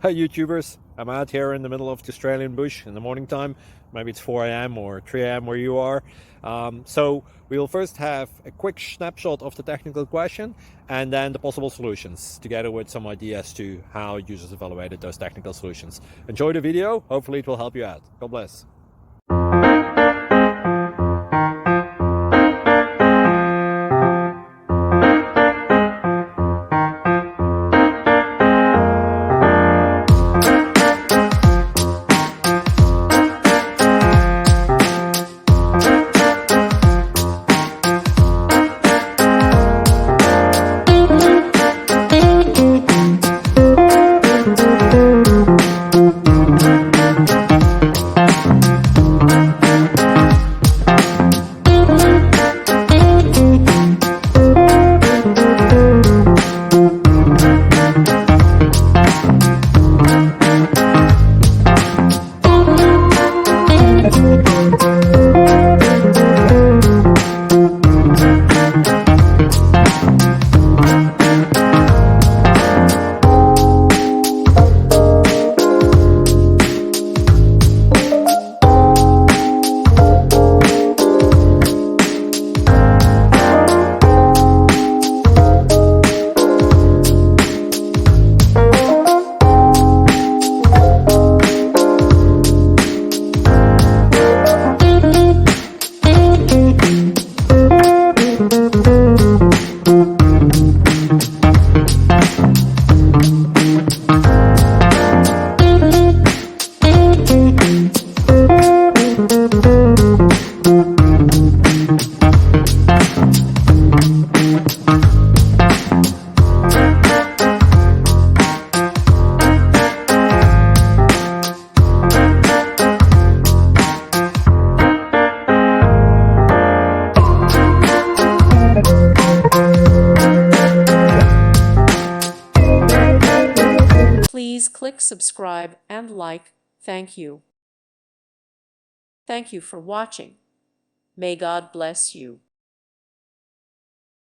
Hi YouTubers, I'm out here in the middle of the Australian bush in the morning time. Maybe it's 4 a.m. or 3 a.m. where you are. So we'll first have a quick snapshot of the technical question and then the possible solutions, together with some ideas to how users evaluated those technical solutions. Enjoy the video, hopefully it will help you out. God bless. Please click subscribe and like. Thank you. Thank you for watching. May God bless you.